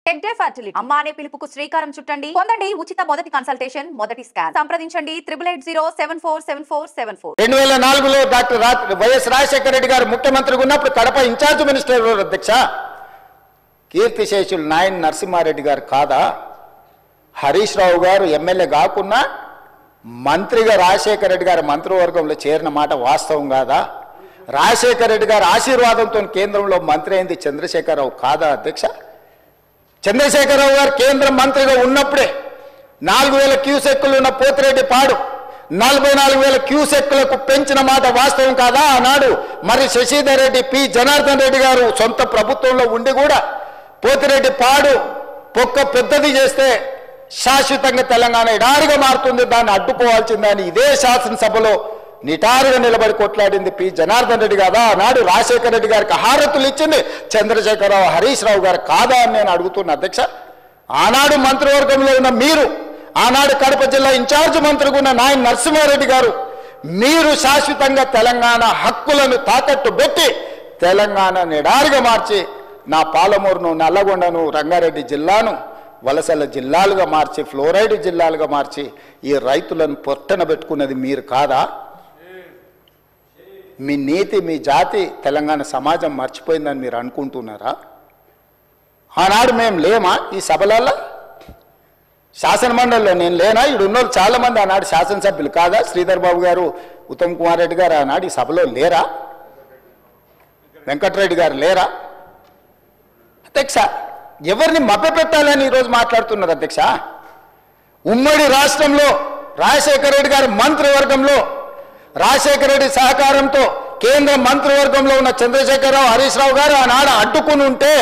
Tech day fertility అమ్మ అనే పిలుపుకు శ్రీకారం చుట్టండి. పొందండి ఉచిత మొదటి కన్సల్టేషన్, మొదటి స్కాన్. సంప్రదించండి 8880747474. 2004లో డాక్టర్ వైఎస్ రాజశేఖర రెడ్డి గారు ముఖ్యమంత్రిగా ఉన్నప్పుడు కడప ఇన్ఛార్జ్ మినిస్టర్ అధ్యక్ష కీర్తిశేషులు నాయన్ నరసింహారెడ్డి గారు కాదా? హరీష్ రావు గారు ఎమ్మెల్యే కాకున్నా మంత్రిగా రాజశేఖర రెడ్డి గారి మంత్రివర్గంలో చేరిన మాట వాస్తవం కాదా? రాజశేఖర రెడ్డి గారి ఆశీర్వాదంతో కేంద్రంలో మంత్రి అయింది చంద్రశేఖరరావు కాదా అధ్యక్ష? చంద్రశేఖరరావు గారు కేంద్ర మంత్రిగా ఉన్నప్పుడే 4000 క్యూసెక్కులు ఉన్న పోతిరెడ్డి పాడు 44,000 క్యూసెక్కులకు పెంచిన మాట వాస్తవం కాదా? ఆనాడు మరి శశిధర్ రెడ్డి, పి జనార్దన్ రెడ్డి గారు సొంత ప్రభుత్వంలో ఉండి కూడా పోతిరెడ్డి పాడు పొక్క పెద్దది చేస్తే శాశ్వతంగా తెలంగాణ ఎడారిగా మారుతుంది, దాన్ని అడ్డుకోవాల్సిందని ఇదే శాసనసభలో నిటారుగా నిలబడి కొట్లాడింది పి జనార్దన్ రెడ్డి కాదా? ఆనాడు రాజశేఖర రెడ్డి గారికి హారతులు ఇచ్చింది చంద్రశేఖరరావు, హరీష్ రావు గారు కాదా అని నేను అడుగుతున్నా అధ్యక్ష. ఆనాడు మంత్రివర్గంలో ఉన్న మీరు, ఆనాడు కడప జిల్లా ఇన్ఛార్జ్ మంత్రిగా ఉన్న నాయన్ నరసింహారెడ్డి గారు, మీరు శాశ్వతంగా తెలంగాణ హక్కులను తాకట్టు పెట్టి తెలంగాణ ఎడారిగా మార్చి నా పాలమూరును, నల్లగొండను, రంగారెడ్డి జిల్లాను వలసల జిల్లాలుగా మార్చి, ఫ్లోరైడ్ జిల్లాలుగా మార్చి ఈ రైతులను పొట్టన పెట్టుకున్నది మీరు కాదా? మీ నీతి, మీ జాతి తెలంగాణ సమాజం మర్చిపోయిందని మీరు అనుకుంటున్నారా? ఆనాడు మేము లేమా ఈ సభలలో? శాసనమండలిలో నేను లేనా? ఇక్కడ ఉన్నోళ్ళు చాలామంది ఆనాడు శాసనసభ్యులు కాదా? శ్రీధర్ బాబు గారు, ఉత్తమ్ కుమార్ రెడ్డి గారు ఆనాడు ఈ సభలో లేరా? వెంకటరెడ్డి గారు లేరా? అధ్యక్ష, ఎవరిని మభ్యపెట్టాలని ఈరోజు మాట్లాడుతున్నారు అధ్యక్ష? ఉమ్మడి రాష్ట్రంలో రాజశేఖర రెడ్డి గారి మంత్రివర్గంలో రాజశేఖర రెడ్డి సహకారంతో కేంద్ర మంత్రివర్గంలో ఉన్న చంద్రశేఖరరావు, హరీష్ రావు గారు ఆనాడు అడ్డుకుని ఉంటే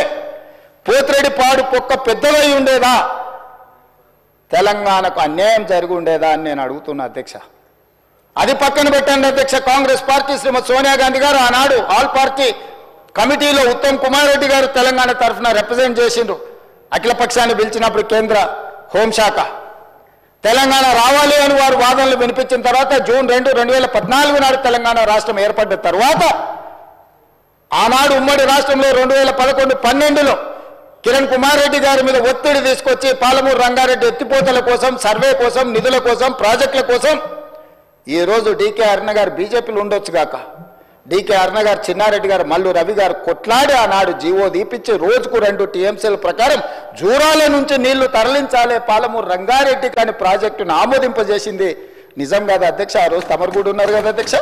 పోతిరెడ్డి పాడు పొక్క పెద్దదై ఉండేదా? తెలంగాణకు అన్యాయం జరిగి ఉండేదా అని నేను అడుగుతున్నా అధ్యక్ష. అది పక్కన పెట్టండి అధ్యక్ష. కాంగ్రెస్ పార్టీ శ్రీమతి సోనియా గాంధీ గారు ఆనాడు ఆల్ పార్టీ కమిటీలో ఉత్తమ్ కుమార్ రెడ్డి గారు తెలంగాణ తరఫున రిప్రజెంట్ చేసిండ్రు. అఖిల పక్షాన్ని పిలిచినప్పుడు కేంద్ర హోంశాఖ తెలంగాణ రావాలి అని వారు వాదనలు వినిపించిన తర్వాత జూన్ 2, 2014 నాడు తెలంగాణ రాష్ట్రం ఏర్పడ్డ తర్వాత ఆనాడు ఉమ్మడి రాష్ట్రంలో 2011-12లో కిరణ్ కుమార్ రెడ్డి గారి మీద ఒత్తిడి తీసుకొచ్చి పాలమూరు రంగారెడ్డి ఎత్తిపోతల కోసం, సర్వే కోసం, నిధుల కోసం, ప్రాజెక్టుల కోసం ఈరోజు డీకే అరుణ గారు బీజేపీలో ఉండొచ్చు గాక, డీకే అరుణ గారు, చిన్నారెడ్డి గారు, మల్లు రవి గారు కొట్లాడి ఆనాడు జీవో దీపించి రోజుకు 2 టీఎంసీల ప్రకారం జూరాల నుంచి నీళ్లు తరలించాలి పాలమూరు రంగారెడ్డి కానీ ప్రాజెక్టును ఆమోదింపజేసింది నిజం కదా అధ్యక్ష? ఆ రోజు తమరు కూడా ఉన్నారు కదా అధ్యక్ష.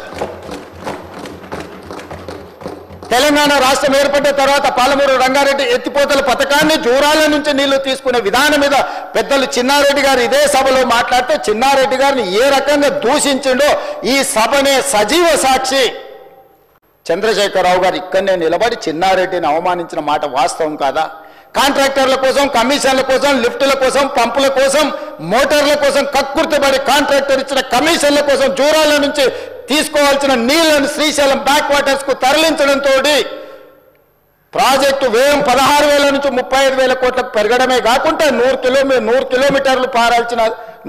తెలంగాణ రాష్ట్రం ఏర్పడ్డ తర్వాత పాలమూరు రంగారెడ్డి ఎత్తిపోతల పథకాన్ని జూరాల నుంచి నీళ్లు తీసుకునే విధానం మీద పెద్దలు చిన్నారెడ్డి గారు ఇదే సభలో మాట్లాడితే చిన్నారెడ్డి గారిని ఏ రకంగా దూషించిండో ఈ సభనే సజీవ సాక్షి. చంద్రశేఖరరావు గారు ఇక్కడనే నిలబడి చిన్నారెడ్డిని అవమానించిన మాట వాస్తవం కాదా? కాంట్రాక్టర్ల కోసం, కమిషన్ల కోసం, లిఫ్టుల కోసం, పంపుల కోసం, మోటార్ల కోసం కక్కుర్తిపడి కాంట్రాక్టర్ ఇచ్చిన కమిషన్ల కోసం జూరాల నుంచి తీసుకోవాల్సిన నీళ్లను శ్రీశైలం బ్యాక్ వాటర్స్ కు తరలించడంతో ప్రాజెక్టు వ్యయం 16,000 నుంచి 35,000 కోట్లకు పెరగడమే కాకుండా 100 కిలోమీటర్లు పారాల్సిన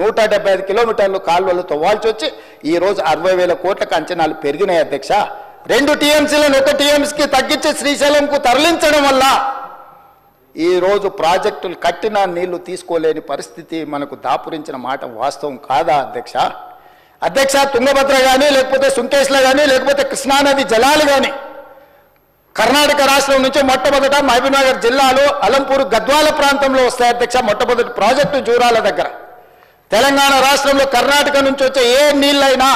175 కిలోమీటర్లు కాలువలు తవ్వాల్సి వచ్చి ఈ రోజు 60,000 కోట్లకు అంచనాలు పెరిగినాయి అధ్యక్ష. 2 టీఎంసీలను 1 టీఎంసీకి తగ్గించి శ్రీశైలంకు తరలించడం వల్ల ఈరోజు ప్రాజెక్టులు కట్టిన నీళ్లు తీసుకోలేని పరిస్థితి మనకు దాపురించిన మాట వాస్తవం కాదా అధ్యక్ష? అధ్యక్ష, తుంగభద్ర కానీ, లేకపోతే సుంకేశ్లో కానీ, లేకపోతే కృష్ణానది జలాలు కానీ కర్ణాటక రాష్ట్రం నుంచి మొట్టమొదట మహబూబ్నగర్ జిల్లాలో అలంపూర్, గద్వాల ప్రాంతంలో వస్తాయి అధ్యక్ష. మొట్టమొదటి ప్రాజెక్టు జూరాల దగ్గర. తెలంగాణ రాష్ట్రంలో కర్ణాటక నుంచి వచ్చే ఏ నీళ్ళైనా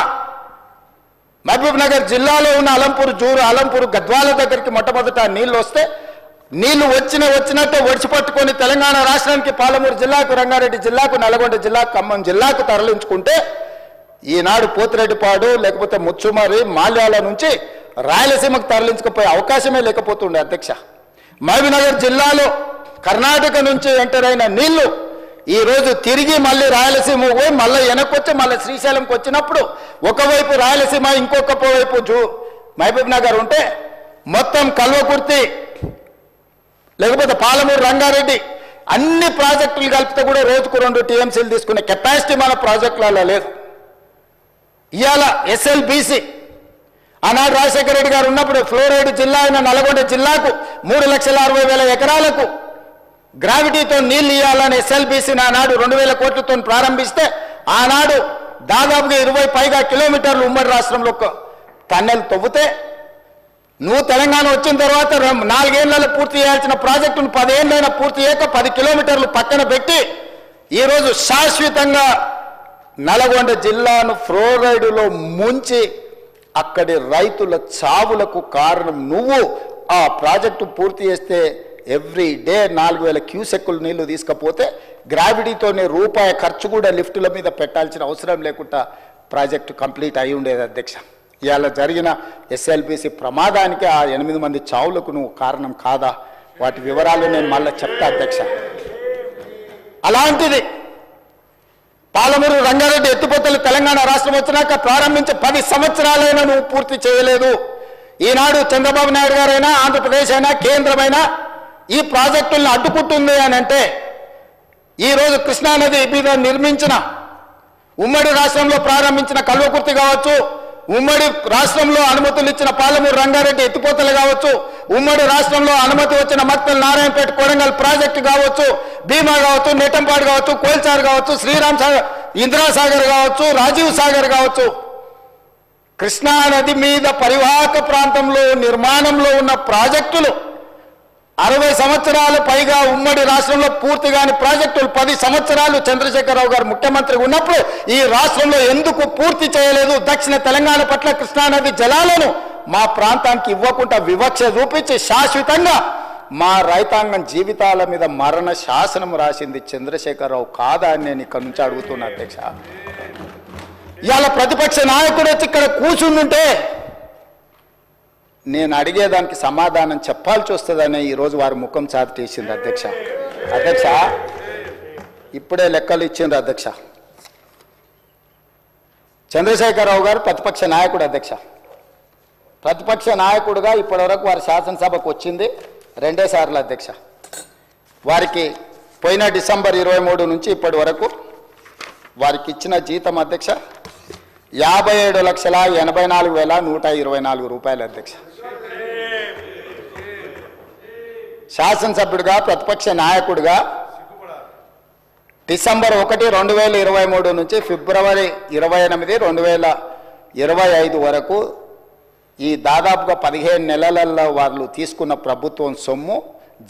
మహబూబ్నగర్ జిల్లాలో ఉన్న అలంపూర్ గద్వాల దగ్గరికి మొట్టమొదట నీళ్లు వస్తే నీళ్లు వచ్చినట్టే ఒడిచిపట్టుకొని తెలంగాణ రాష్ట్రానికి పాలమూరు జిల్లాకు, రంగారెడ్డి జిల్లాకు, నల్గొండ జిల్లాకు, ఖమ్మం జిల్లాకు తరలించుకుంటే ఈనాడు పోతిరెడ్డిపాడు లేకపోతే ముచ్చుమరి, మాల్యాల నుంచి రాయలసీమకు తరలించకపోయే అవకాశమే లేకపోతుండే అధ్యక్ష. మహబూబ్నగర్ జిల్లాలో కర్ణాటక నుంచి ఎంటర్ అయిన నీళ్లు ఈరోజు తిరిగి మళ్ళీ రాయలసీమ పోయి మళ్ళీ వెనక్కొచ్చి మళ్ళీ శ్రీశైలంకి వచ్చినప్పుడు ఒకవైపు రాయలసీమ, ఇంకొక వైపు మహబూబ్నగర్ ఉంటే మొత్తం కల్వకుర్తి లేకపోతే పాలమూరు రంగారెడ్డి అన్ని ప్రాజెక్టులు కలిపితే కూడా రోజుకు 2 టీఎంసీలు తీసుకునే కెపాసిటీ మన ప్రాజెక్టులలో లేదు. ఇవాళ ఎస్ఎల్బీసీ ఆనాడు రాజశేఖర రెడ్డి గారు ఉన్నప్పుడు ఫ్లోరైడ్ జిల్లా అయిన నల్గొండ జిల్లాకు 3,60,000 ఎకరాలకు గ్రావిటీతో నీళ్లు ఇవ్వాలని ఎస్ఎల్బీసీ ఆనాడు 2000 కోట్లతో ప్రారంభిస్తే ఆనాడు దాదాపుగా 20 పైగా కిలోమీటర్లు ఉమ్మడి రాష్ట్రంలో టన్నెల్ తవ్వుతే నువ్వు తెలంగాణ వచ్చిన తర్వాత 4 ఏళ్లలో పూర్తి చేయాల్సిన ప్రాజెక్టును 10 ఏళ్ళైనా పూర్తి చేయక 10 కిలోమీటర్లు పక్కన పెట్టి ఈరోజు శాశ్వతంగా నల్గొండ జిల్లాను ఫ్లోరైడ్లో ముంచి అక్కడి రైతుల చావులకు కారణం నువ్వు. ఆ ప్రాజెక్టు పూర్తి చేస్తే ఎవ్రీ డే 4000 క్యూసెక్కులు నీళ్లు తీసుకపోతే గ్రావిటీతోనే రూపాయి ఖర్చు కూడా లిఫ్టుల మీద పెట్టాల్సిన అవసరం లేకుండా ప్రాజెక్టు కంప్లీట్ అయి ఉండేది అధ్యక్ష. ఇవాళ జరిగిన ఎస్ఎల్బీసీ ప్రమాదానికి ఆ 8 మంది చావులకు నువ్వు కారణం కాదా? వాటి వివరాలు నేను మళ్ళీ చెప్తా అధ్యక్ష. అలాంటిది పాలమూరు రంగారెడ్డి ఎత్తిపోతలు తెలంగాణ రాష్ట్రం వచ్చినాక ప్రారంభించి 10 సంవత్సరాలైనా నువ్వు పూర్తి చేయలేదు. ఈనాడు చంద్రబాబు నాయుడు గారైనా ఆంధ్రప్రదేశ్ అయినా కేంద్రమైనా ఈ ప్రాజెక్టులను అడ్డుకుంటుంది అని అంటే ఈరోజు కృష్ణానది మీద నిర్మించిన ఉమ్మడి రాష్ట్రంలో ప్రారంభించిన కల్వకుర్తి కావచ్చు, ఉమ్మడి రాష్ట్రంలో అనుమతులు ఇచ్చిన పాలమూరు రంగారెడ్డి ఎత్తిపోతలు కావచ్చు, ఉమ్మడి రాష్ట్రంలో అనుమతి వచ్చిన మక్తల్ నారాయణపేట కొడంగల్ ప్రాజెక్టు కావచ్చు, భీమా కావచ్చు, నెట్టంపాడు కావచ్చు, కోల్చార్ కావచ్చు, శ్రీరామ్ సాగర్, ఇందిరాసాగర్ కావచ్చు, రాజీవ్ సాగర్ కావచ్చు, కృష్ణానది మీద పరివాహక ప్రాంతంలో నిర్మాణంలో ఉన్న ప్రాజెక్టులు 60 సంవత్సరాలు పైగా ఉమ్మడి రాష్ట్రంలో పూర్తి కాని ప్రాజెక్టులు 10 సంవత్సరాలు చంద్రశేఖరరావు గారు ముఖ్యమంత్రి ఉన్నప్పుడు ఈ రాష్ట్రంలో ఎందుకు పూర్తి చేయలేదు? దక్షిణ తెలంగాణ పట్ల కృష్ణానది జలాలను మా ప్రాంతానికి ఇవ్వకుండా వివక్ష చూపించి శాశ్వతంగా మా రైతాంగం జీవితాల మీద మరణ శాసనం రాసింది చంద్రశేఖరరావు కాదా అని నేను ఇక్కడ నుంచి అడుగుతున్నా అధ్యక్ష. ఇవాళ ప్రతిపక్ష నాయకుడు వచ్చి ఇక్కడ కూర్చుంటుంటే నేను అడిగేదానికి సమాధానం చెప్పాల్సి వస్తుందని ఈరోజు వారి ముఖం చాటేసింది అధ్యక్ష. అధ్యక్ష ఇప్పుడే లెక్కలు ఇచ్చిండ్రు అధ్యక్ష. చంద్రశేఖరరావు గారు ప్రతిపక్ష నాయకుడు అధ్యక్ష. ప్రతిపక్ష నాయకుడుగా ఇప్పటివరకు వారి శాసనసభకు వచ్చింది 2 సార్లు అధ్యక్ష. వారికి పోయిన డిసెంబర్ 23 నుంచి ఇప్పటి వరకు వారికి ఇచ్చిన జీతం అధ్యక్ష 57,84,124 రూపాయలు అధ్యక్ష. శాసనసభ్యుడిగా ప్రతిపక్ష నాయకుడిగా డిసెంబర్ 1, 2023 నుంచి ఫిబ్రవరి 28, 2025 వరకు ఈ దాదాపుగా 15 నెలలలో వాళ్ళు తీసుకున్న ప్రభుత్వం సొమ్ము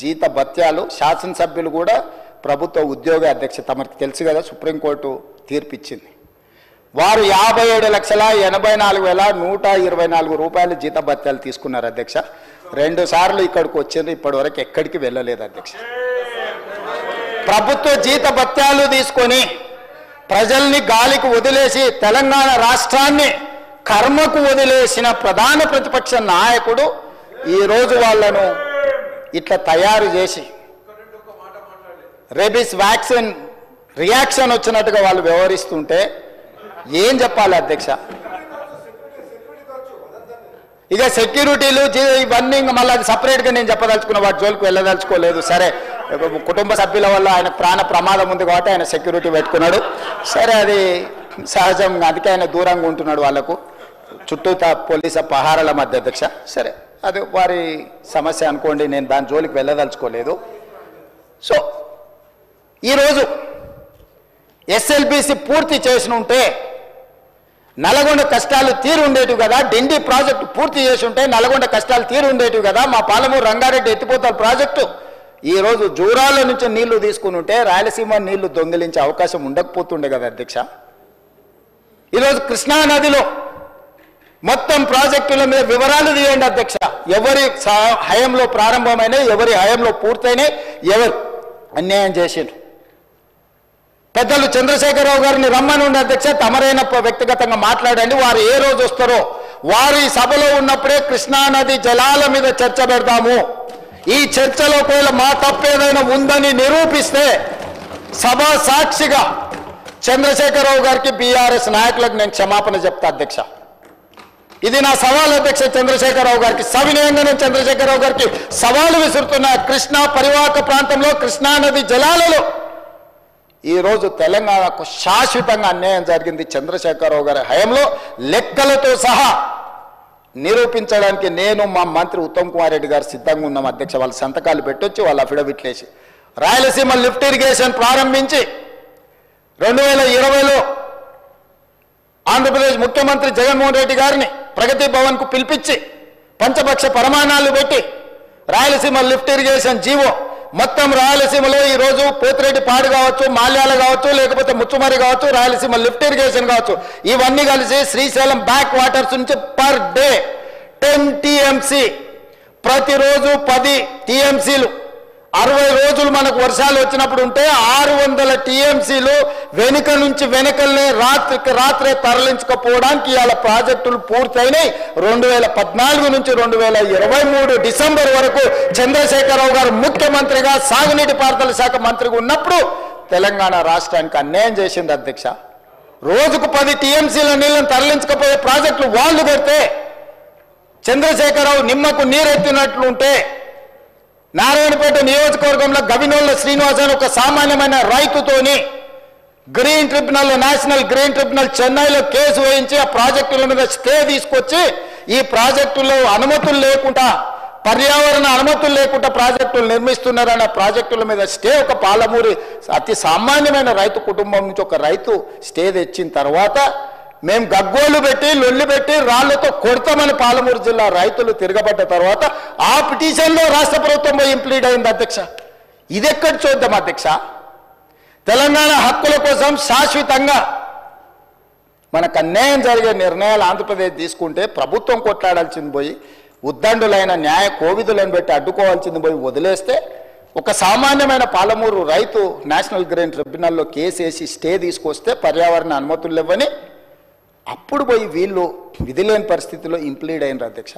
జీత భత్యాలు, శాసనసభ్యులు కూడా ప్రభుత్వ ఉద్యోగ అధ్యక్ష తమకు తెలుసు కదా, సుప్రీంకోర్టు తీర్పిచ్చింది. వారు 57,84,124 రూపాయలు జీత భత్యాలు తీసుకున్నారు అధ్యక్ష. 2 సార్లు ఇక్కడికి వచ్చింది, ఇప్పటి వరకు ఎక్కడికి వెళ్ళలేదు అధ్యక్ష. ప్రభుత్వ జీత భత్యాలు తీసుకొని ప్రజల్ని గాలికి వదిలేసి తెలంగాణ రాష్ట్రాన్ని కర్మకు వదిలేసిన ప్రధాన ప్రతిపక్ష నాయకుడు ఈరోజు వాళ్ళను ఇట్లా తయారు చేసి రేబీస్ వ్యాక్సిన్ రియాక్షన్ వచ్చినట్టుగా వాళ్ళు వ్యవహరిస్తుంటే ఏం చెప్పాలి అధ్యక్ష? ఇక సెక్యూరిటీలు ఇవన్నీ మళ్ళీ అది సపరేట్గా నేను చెప్పదలుచుకున్న వాటి జోలికి వెళ్ళదలుచుకోలేదు. సరే, కుటుంబ సభ్యుల వల్ల ఆయన ప్రాణ ప్రమాదం ఉంది కాబట్టి ఆయన సెక్యూరిటీ పెట్టుకున్నాడు. సరే, అది సహజం, అందుకే ఆయన దూరంగా ఉంటున్నాడు వాళ్ళకు చుట్టూతా పోలీసు పహారాల మధ్య అధ్యక్ష. సరే, అది వారి సమస్య అనుకోండి, నేను దాని జోలికి వెళ్ళదలుచుకోలేదు. సో ఈరోజు ఎస్ఎల్బీసీ పూర్తి చేసి ఉంటే నల్గొండ కష్టాలు తీరు ఉండేటివి కదా, డిండి ప్రాజెక్టు పూర్తి చేసి ఉంటే నల్గొండ కష్టాలు తీరు ఉండేటివి కదా, మా పాలమూరు రంగారెడ్డి ఎత్తిపోతల ప్రాజెక్టు ఈరోజు జూరాల నుంచి నీళ్లు తీసుకుని ఉంటే రాయలసీమ నీళ్లు దొంగిలించే అవకాశం ఉండకపోతుండే కదా అధ్యక్ష. ఈరోజు కృష్ణానదిలో మొత్తం ప్రాజెక్టుల మీద వివరాలు తీయండి అధ్యక్ష. ఎవరి హయంలో ప్రారంభమైనాయి, ఎవరి హయంలో పూర్తయినాయి, ఎవరు అన్యాయం చేసిండ్రు. పెద్దలు చంద్రశేఖరరావు గారిని రమ్మని ఉండే అధ్యక్ష, తమరైన వ్యక్తిగతంగా మాట్లాడండి. వారు ఏ రోజు వస్తారో వారి సభలో ఉన్నప్పుడే కృష్ణానది జలాల మీద చర్చ పెడతాము. ఈ చర్చలో ఒకవేళ మా తప్పేదైనా ఉందని నిరూపిస్తే సభా సాక్షిగా చంద్రశేఖరరావు గారికి, బీఆర్ఎస్ నాయకులకు నేను క్షమాపణ చెప్తా అధ్యక్ష. ఇది నా సవాల్ అధ్యక్ష చంద్రశేఖరరావు గారికి. సవినయంగా నేను చంద్రశేఖరరావు గారికి సవాలు విసురుతున్న కృష్ణా పరివాహక ప్రాంతంలో కృష్ణానది జలాలలో ఈరోజు తెలంగాణకు శాశ్వతంగా అన్యాయం జరిగింది చంద్రశేఖరరావు గారి హయంలో. లెక్కలతో సహా నిరూపించడానికి నేను, మా మంత్రి ఉత్తమ్ కుమార్ రెడ్డి గారు సిద్ధంగా ఉన్నాం అధ్యక్ష. వాళ్ళ సంతకాలు పెట్టొచ్చి వాళ్ళ అఫిడవిట్లు వేసి రాయలసీమ లిఫ్ట్ ఇరిగేషన్ ప్రారంభించి 2020లో ఆంధ్రప్రదేశ్ ముఖ్యమంత్రి జగన్మోహన్ రెడ్డి గారిని ప్రగతి భవన్కు పిలిపించి పంచపక్ష ప్రమాణాలు పెట్టి రాయలసీమ లిఫ్ట్ ఇరిగేషన్ జీవో మొత్తం రాయలసీమలో ఈరోజు పోతిరెడ్డిపాడు కావచ్చు, మాల్యాల కావచ్చు, లేకపోతే ముచ్చుమరి కావచ్చు, రాయలసీమ లిఫ్ట్ ఇరిగేషన్ కావచ్చు, ఇవన్నీ కలిసి శ్రీశైలం బ్యాక్ వాటర్స్ నుంచి పర్ డే 10 టీఎంసీ, ప్రతిరోజు 10 టీఎంసీలు 60 రోజులు మనకు వర్షాలు వచ్చినప్పుడు ఉంటే 600 టీఎంసీలు వెనుక నుంచి వెనకల్నే రాత్రికి రాత్రే తరలించకపోవడానికి ఇవాళ ప్రాజెక్టులు పూర్తయినాయి. 2014 నుంచి 2023 డిసెంబర్ వరకు చంద్రశేఖరరావు గారు ముఖ్యమంత్రిగా సాగునీటి పారుదల శాఖ మంత్రిగా ఉన్నప్పుడు తెలంగాణ రాష్ట్రానికి అన్యాయం చేసింది అధ్యక్ష. రోజుకు 10 టీఎంసీల నీళ్ళని తరలించకపోయే ప్రాజెక్టులు వాళ్ళు పెడితే చంద్రశేఖరరావు నిమ్మకు నీరెత్తినట్లు ఉంటే నారాయణపేట నియోజకవర్గంలో గవినోళ్ళ శ్రీనివాస్ అని ఒక సామాన్యమైన రైతుతోని green tribunal, national green tribunal చెన్నైలో కేసు వేయించి ఆ ప్రాజెక్టుల మీద స్టే తీసుకొచ్చి ఈ ప్రాజెక్టులో అనుమతులు లేకుండా, పర్యావరణ అనుమతులు లేకుండా ప్రాజెక్టులు నిర్మిస్తున్నారన్న ప్రాజెక్టుల మీద స్టే ఒక పాలమూరి అతి సామాన్యమైన రైతు కుటుంబం నుంచి ఒక రైతు స్టే తెచ్చిన తర్వాత మేము గగ్గోలు పెట్టి లొల్లి పెట్టి రాళ్లతో కొడతామని పాలమూరు జిల్లా రైతులు తిరగబడ్డ తర్వాత ఆ పిటిషన్లో రాష్ట్ర ప్రభుత్వం పోయి ఇంప్లీడ్ అయింది అధ్యక్ష. ఇదెక్కడ చూద్దాం అధ్యక్ష? తెలంగాణ హక్కుల కోసం శాశ్వతంగా మనకు అన్యాయం జరిగే నిర్ణయాలు ఆంధ్రప్రదేశ్ తీసుకుంటే ప్రభుత్వం కొట్లాడాల్సింది పోయి ఉద్దండులైన న్యాయ కోవిదులను పెట్టి అడ్డుకోవాల్సింది పోయి వదిలేస్తే ఒక సామాన్యమైన పాలమూరు రైతు నేషనల్ గ్రీన్ ట్రిబ్యునల్లో కేసు వేసి స్టే తీసుకొస్తే పర్యావరణ అనుమతులు ఇవ్వని అప్పుడు పోయి వీళ్ళు విధి లేని పరిస్థితిలో ఇంప్లీడ్ అయినారు అధ్యక్ష.